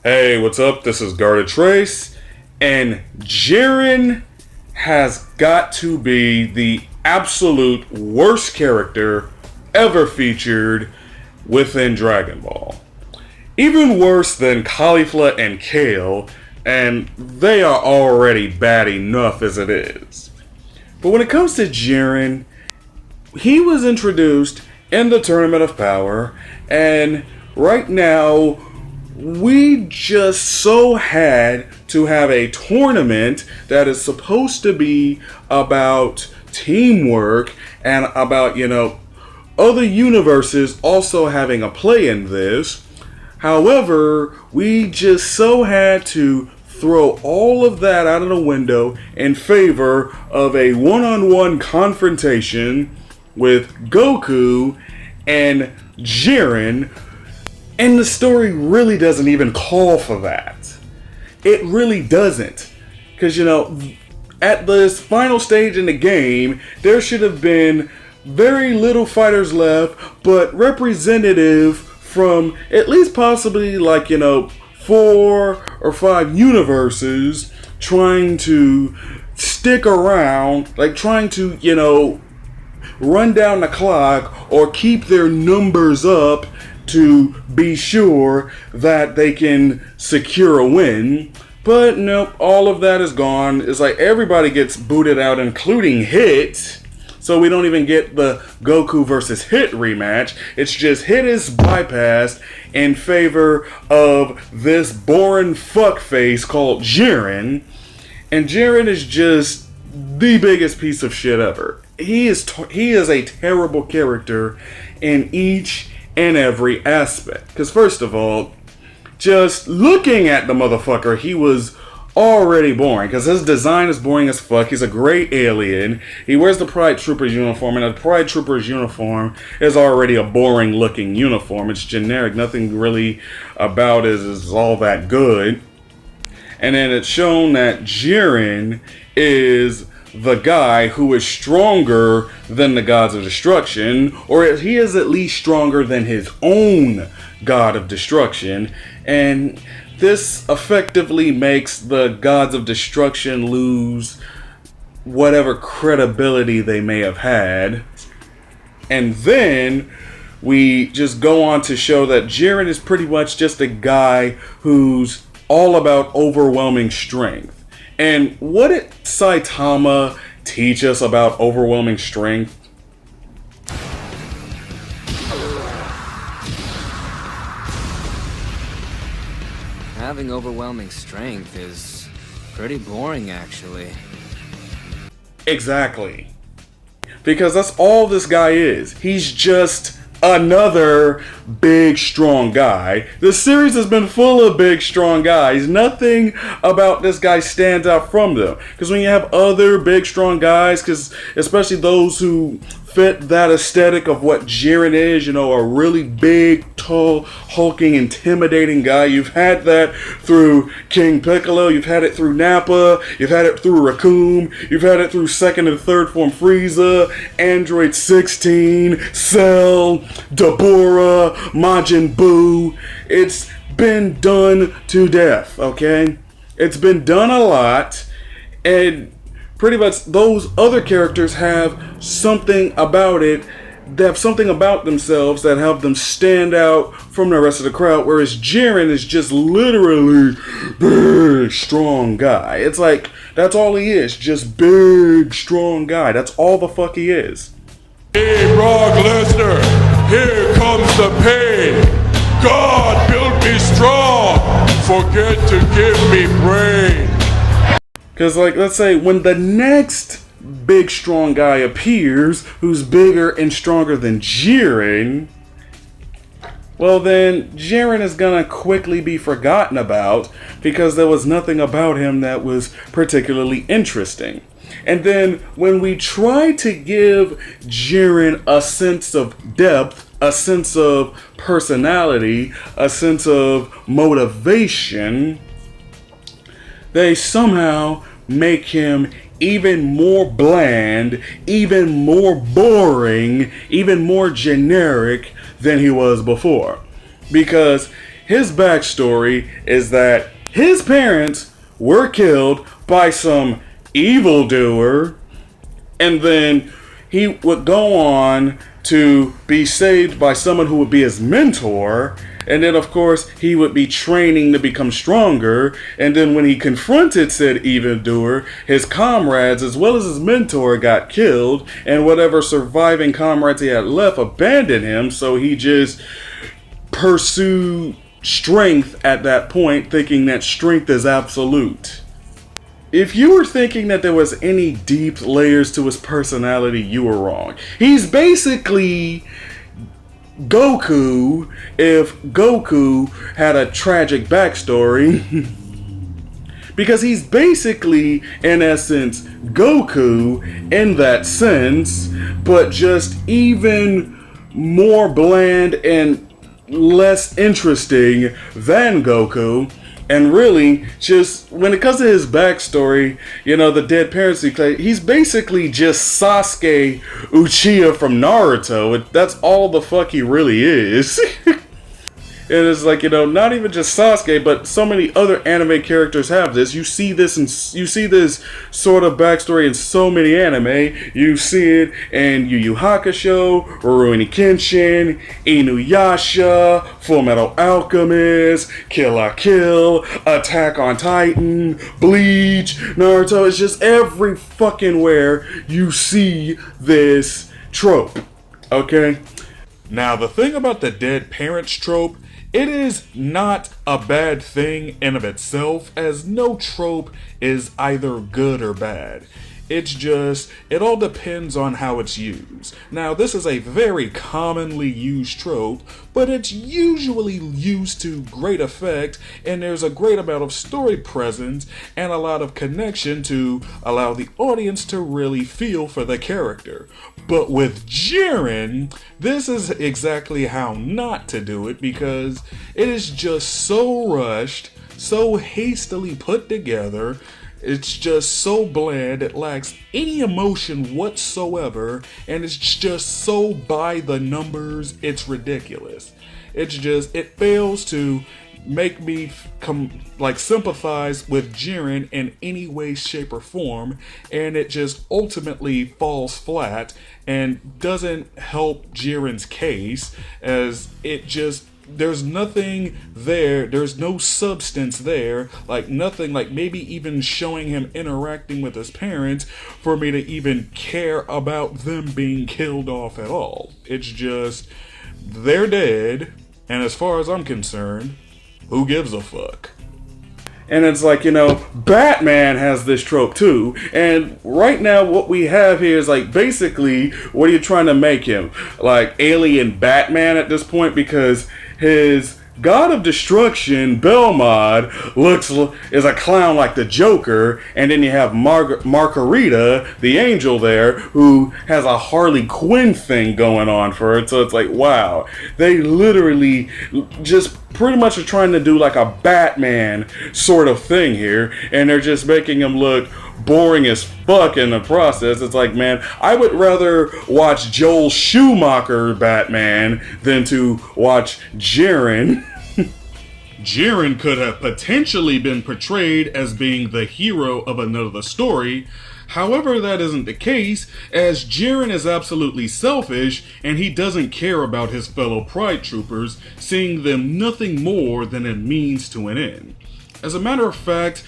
Hey, what's up? This is Gardetrace, and Jiren has got to be the absolute worst character ever featured within Dragon Ball. Even worse than Caulifla and Kale, and they are already bad enough as it is. But when it comes to Jiren, he was introduced in the Tournament of Power, and right now, we just so had to have a tournament that is supposed to be about teamwork and about, other universes also having a play in this. However, we just so had to throw all of that out of the window in favor of a one-on-one confrontation with Goku and Jiren. And the story really doesn't even call for that. It really doesn't. Because, at this final stage in the game, there should have been very little fighters left, but representative from at least possibly 4 or 5 universes trying to stick around, trying to, run down the clock or keep their numbers up to be sure that they can secure a win. But nope, all of that is gone. It's like everybody gets booted out, including Hit. So we don't even get the Goku versus Hit rematch. It's just Hit is bypassed in favor of this boring fuckface called Jiren. And Jiren is just the biggest piece of shit ever. He is a terrible character in each and every aspect. Because first of all, just looking at the motherfucker, he was already boring. Because his design is boring as fuck. He's a gray alien. He wears the Pride Troopers uniform. And the Pride Troopers uniform is already a boring looking uniform. It's generic. Nothing really about it is all that good. And then it's shown that Jiren is the guy who is stronger than the gods of destruction, or he is at least stronger than his own god of destruction, and this effectively makes the gods of destruction lose whatever credibility they may have had. And then we just go on to show that Jiren is pretty much just a guy who's all about overwhelming strength. And what did Saitama teach us about overwhelming strength? Having overwhelming strength is pretty boring, actually. Exactly. Because that's all this guy is. He's just another big, strong guy. The series has been full of big, strong guys. Nothing about this guy stands out from them. Because when you have other big, strong guys, because especially those who fit that aesthetic of what Jiren is, a really big, tall, hulking, intimidating guy. You've had that through King Piccolo, you've had it through Nappa, you've had it through Raccoon, you've had it through second and third form Frieza, Android 16, Cell, Dabura, Majin Buu. It's been done to death, okay? It's been done a lot, and pretty much those other characters have something about it. They have something about themselves that help them stand out from the rest of the crowd, whereas Jiren is just literally big, strong guy. It's like, that's all he is, just big, strong guy. That's all the fuck he is. Hey, Brock Lesnar, here comes the pain. God built me strong, forget to give me brain. Because, let's say, when the next big, strong guy appears, who's bigger and stronger than Jiren, well then, Jiren is gonna quickly be forgotten about, because there was nothing about him that was particularly interesting. And then, when we try to give Jiren a sense of depth, a sense of personality, a sense of motivation, they somehow make him even more bland, even more boring, even more generic than he was before. Because his backstory is that his parents were killed by some evildoer, and then he would go on to be saved by someone who would be his mentor, and then of course he would be training to become stronger, and then when he confronted said evildoer, his comrades as well as his mentor got killed, and whatever surviving comrades he had left abandoned him, so he just pursued strength at that point, thinking that strength is absolute. If you were thinking that there was any deep layers to his personality, you were wrong. He's basically Goku if Goku had a tragic backstory. Because he's basically, in essence, Goku in that sense, but just even more bland and less interesting than Goku. And really, just when it comes to his backstory, you know, the dead parents he's basically just Sasuke Uchiha from Naruto. That's all the fuck he really is. And it's like, you know, not even just Sasuke, but so many other anime characters have this. You see this sort of backstory in so many anime. You see it in Yu Yu Hakusho, Rurouni Kenshin, Inuyasha, Fullmetal Alchemist, Kill la Kill, Attack on Titan, Bleach, Naruto. It's just every fucking where you see this trope. Okay? Now, the thing about the dead parents trope, it is not a bad thing in of itself, as no trope is either good or bad. It's just, it all depends on how it's used. Now, this is a very commonly used trope, but it's usually used to great effect, and there's a great amount of story presence and a lot of connection to allow the audience to really feel for the character. But with Jiren, this is exactly how not to do it, because it is just so rushed, so hastily put together. It's just so bland, it lacks any emotion whatsoever, and it's just so by the numbers, it's ridiculous. It's just, it fails to make me sympathize with Jiren in any way, shape, or form, and it just ultimately falls flat and doesn't help Jiren's case, as it just, there's nothing there, there's no substance there, like nothing, like maybe even showing him interacting with his parents for me to even care about them being killed off at all. It's just, they're dead, and as far as I'm concerned, who gives a fuck? And it's like, you know, Batman has this trope too. And right now what we have here is like, basically, what are you trying to make him? Like alien Batman at this point, because his God of Destruction, Belmod, is a clown like the Joker, and then you have Margarita, the angel there, who has a Harley Quinn thing going on for it. So it's like, wow, they literally just pretty much are trying to do like a Batman sort of thing here, and they're just making him look boring as fuck in the process. It's like, man, I would rather watch Joel Schumacher Batman than to watch Jiren. Jiren could have potentially been portrayed as being the hero of another story. However, that isn't the case, as Jiren is absolutely selfish and he doesn't care about his fellow Pride Troopers, seeing them nothing more than a means to an end. As a matter of fact,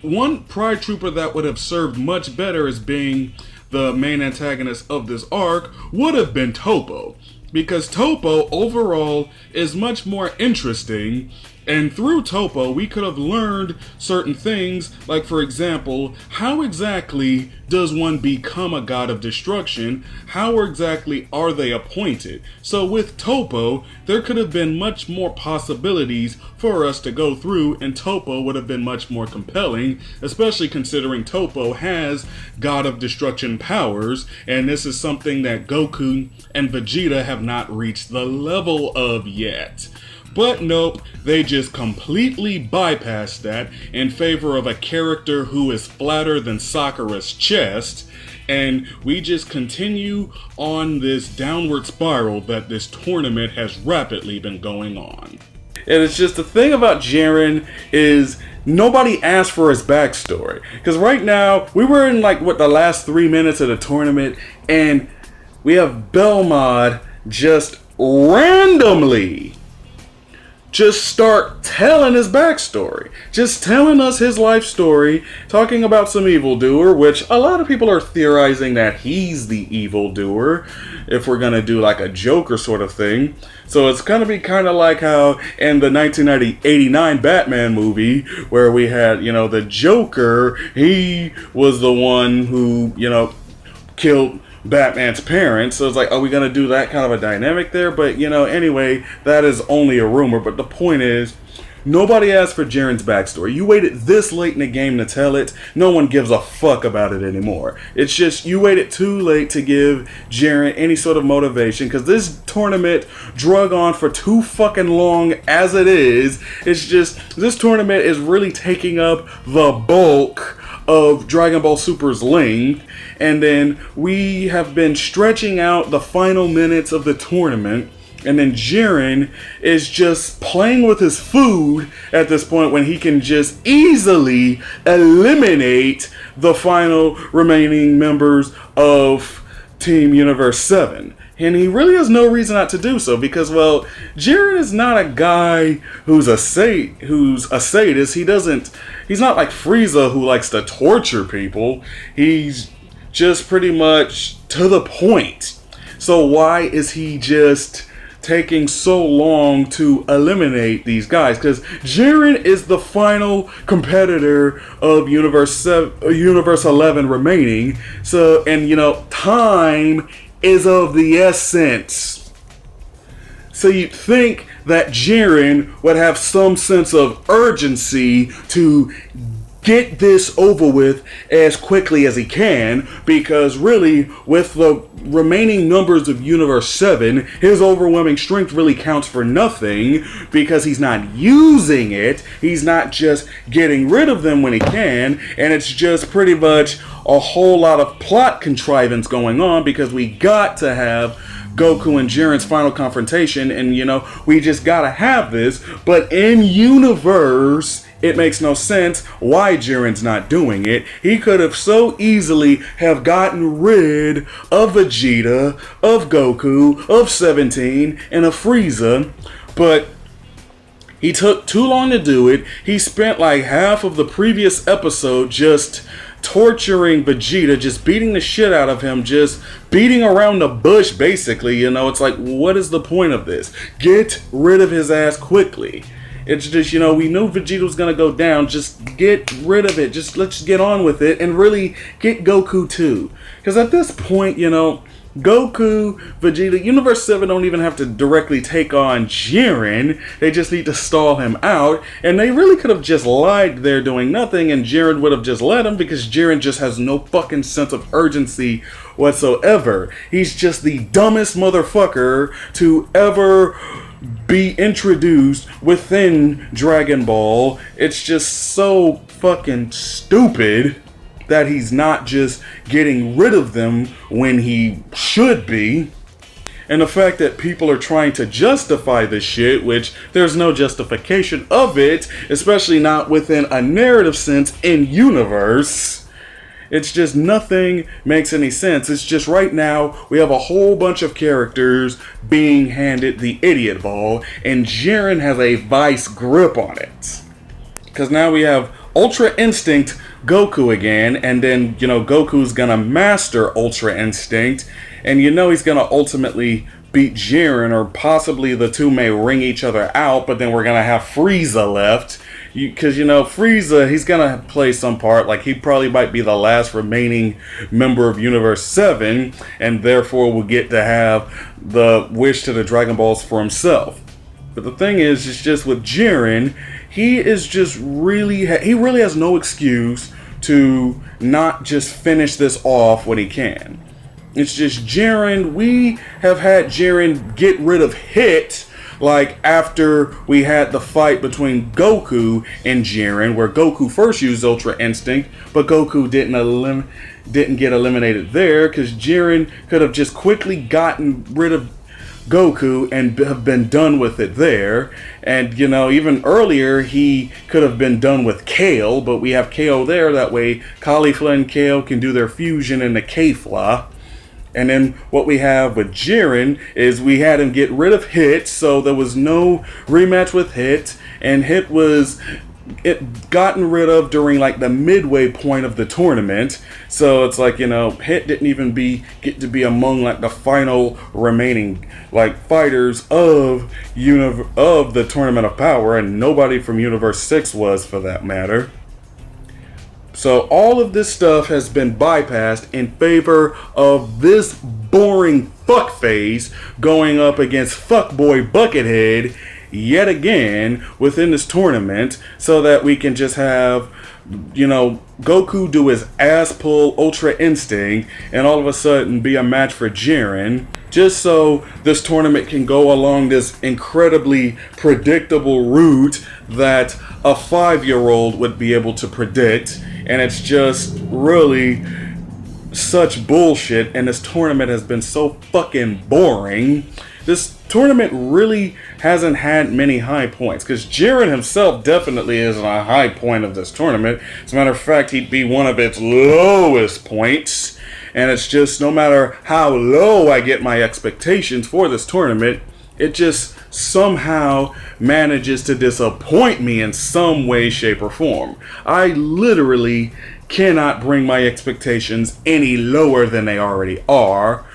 one Pride Trooper that would have served much better as being the main antagonist of this arc would have been Toppo, because Toppo overall is much more interesting, and through Toppo we could have learned certain things, like for example, how exactly does one become a god of destruction? How exactly are they appointed? So with Toppo, there could have been much more possibilities for us to go through, and Toppo would have been much more compelling, especially considering Toppo has god of destruction powers, and this is something that Goku and Vegeta have not reached the level of yet. But nope, they just completely bypassed that in favor of a character who is flatter than Sakura's chest, and we just continue on this downward spiral that this tournament has rapidly been going on. And it's just the thing about Jiren is nobody asked for his backstory. Because right now, we were in like, what, the last 3 minutes of the tournament, and we have Belmod just randomly just start telling his backstory. Just telling us his life story, talking about some evildoer, which a lot of people are theorizing that he's the evildoer, if we're gonna do like a Joker sort of thing. So it's gonna be kind of like how in the 1989 Batman movie, where we had, you know, the Joker, he was the one who, you know, killed Batman's parents. So it's like, are we going to do that kind of a dynamic there? But, you know, anyway, that is only a rumor. But the point is, nobody asked for Jiren's backstory. You waited this late in the game to tell it. No one gives a fuck about it anymore. It's just, you waited too late to give Jiren any sort of motivation, because this tournament drug on for too fucking long as it is. It's just, this tournament is really taking up the bulk of Dragon Ball Super's length, and then we have been stretching out the final minutes of the tournament, and then Jiren is just playing with his food at this point when he can just easily eliminate the final remaining members of Team Universe 7. And he really has no reason not to do so, because, well, Jiren is not a guy who's a sadist. He's not like Frieza, who likes to torture people. He's just pretty much to the point. So why is he just taking so long to eliminate these guys? Because Jiren is the final competitor of Universe 11 remaining. So, and you know, time is of the essence. So you'd think that Jiren would have some sense of urgency to get this over with as quickly as he can, because really, with the remaining numbers of Universe 7, his overwhelming strength really counts for nothing, because he's not using it. He's not just getting rid of them when he can, and it's just pretty much a whole lot of plot contrivance going on, because we got to have Goku and Jiren's final confrontation, and you know, we just gotta have this. But in universe, it makes no sense why Jiren's not doing it. He could have so easily have gotten rid of Vegeta, of Goku, of 17, and of Frieza, but he took too long to do it. He spent like half of the previous episode just torturing Vegeta, just beating the shit out of him, just beating around the bush, basically. You know, it's like, what is the point of this? Get rid of his ass quickly. It's just, you know, we knew Vegeta was going to go down. Just get rid of it. Just let's get on with it and really get Goku too. Because at this point, you know, Goku, Vegeta, Universe 7 don't even have to directly take on Jiren. They just need to stall him out. And they really could have just lied there doing nothing, and Jiren would have just let him, because Jiren just has no fucking sense of urgency whatsoever. He's just the dumbest motherfucker to ever be introduced within Dragon Ball. It's just so fucking stupid that he's not just getting rid of them when he should be. And the fact that people are trying to justify this shit, which there's no justification of it, especially not within a narrative sense in universe. It's just nothing makes any sense. It's just right now we have a whole bunch of characters being handed the idiot ball, and Jiren has a vice grip on it. Because now we have Ultra Instinct Goku again, and then, you know, Goku's gonna master Ultra Instinct, and you know he's gonna ultimately beat Jiren, or possibly the two may ring each other out, but then we're gonna have Frieza left. Because, you know, Frieza, he's gonna play some part, like he probably might be the last remaining member of Universe 7, and therefore will get to have the wish to the Dragon Balls for himself. But the thing is, it's just with Jiren, he is just really, he really has no excuse to not just finish this off when he can. It's just Jiren, we have had Jiren get rid of Hit, like after we had the fight between Goku and Jiren, where Goku first used Ultra Instinct, but Goku didn't get eliminated there, because Jiren could have just quickly gotten rid of Goku and have been done with it there. And, you know, even earlier, he could have been done with Kale, but we have Kale there. That way, Caulifla and Kale can do their fusion into Kefla. And then what we have with Jiren is we had him get rid of Hit, so there was no rematch with Hit, and Hit was gotten rid of during like the midway point of the tournament. So it's like, you know, Hit didn't even get to be among like the final remaining like fighters of the Tournament of Power, and nobody from Universe 6 was, for that matter. So all of this stuff has been bypassed in favor of this boring fuckface going up against fuckboy Buckethead yet again within this tournament, so that we can just have, you know, Goku do his ass pull Ultra Instinct and all of a sudden be a match for Jiren, just so this tournament can go along this incredibly predictable route that a 5-year-old would be able to predict. And it's just really such bullshit, and this tournament has been so fucking boring. This tournament really hasn't had many high points, because Jiren himself definitely isn't a high point of this tournament. As a matter of fact, he'd be one of its lowest points. And it's just, no matter how low I get my expectations for this tournament, it just somehow manages to disappoint me in some way, shape, or form. I literally cannot bring my expectations any lower than they already are.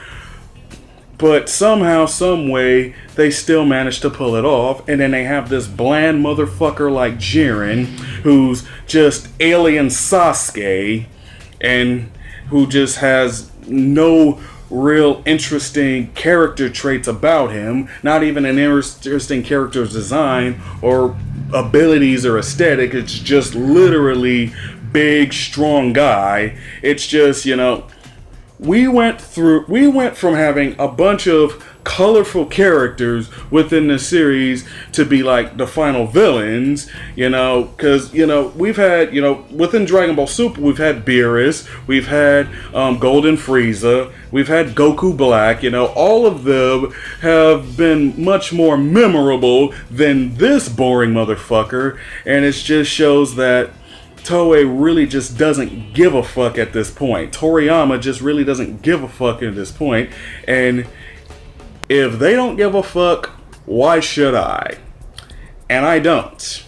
But somehow, some way, they still manage to pull it off. And then they have this bland motherfucker like Jiren, who's just alien Sasuke, and who just has no real interesting character traits about him, not even an interesting character's design or abilities or aesthetic. It's just literally big, strong guy. It's just, you know, we went from having a bunch of colorful characters within the series to be like the final villains, you know, because, you know, we've had, you know, within Dragon Ball Super, we've had Beerus, we've had Golden Frieza, we've had Goku Black, you know, all of them have been much more memorable than this boring motherfucker, and it just shows that Toei really just doesn't give a fuck at this point. Toriyama just really doesn't give a fuck at this point, and if they don't give a fuck, why should I? And I don't.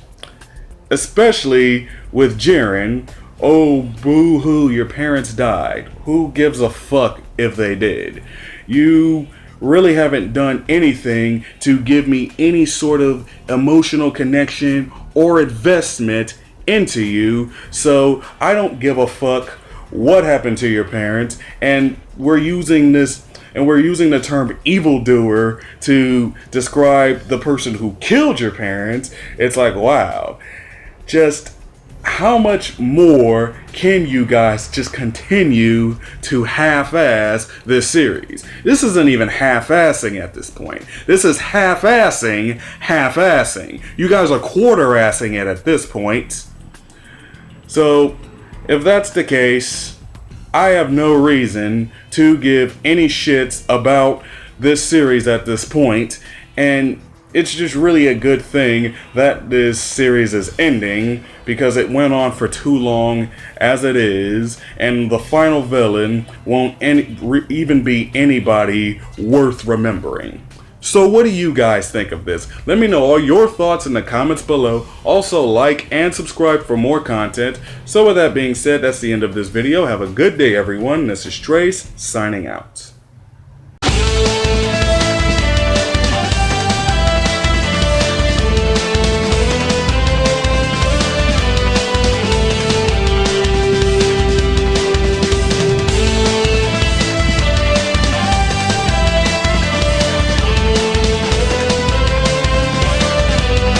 Especially with Jiren. Oh, boo-hoo, your parents died. Who gives a fuck if they did? You really haven't done anything to give me any sort of emotional connection or investment into you, so I don't give a fuck what happened to your parents. And we're using the term evildoer to describe the person who killed your parents. It's like, wow, just how much more can you guys just continue to half-ass this series? This isn't even half-assing at this point. This is half-assing. You guys are quarter-assing it at this point. So, if that's the case, I have no reason to give any shits about this series at this point, and it's just really a good thing that this series is ending, because it went on for too long as it is, and the final villain won't even be anybody worth remembering. So what do you guys think of this? Let me know all your thoughts in the comments below. Also, like and subscribe for more content. So with that being said, that's the end of this video. Have a good day, everyone. This is Trace, signing out.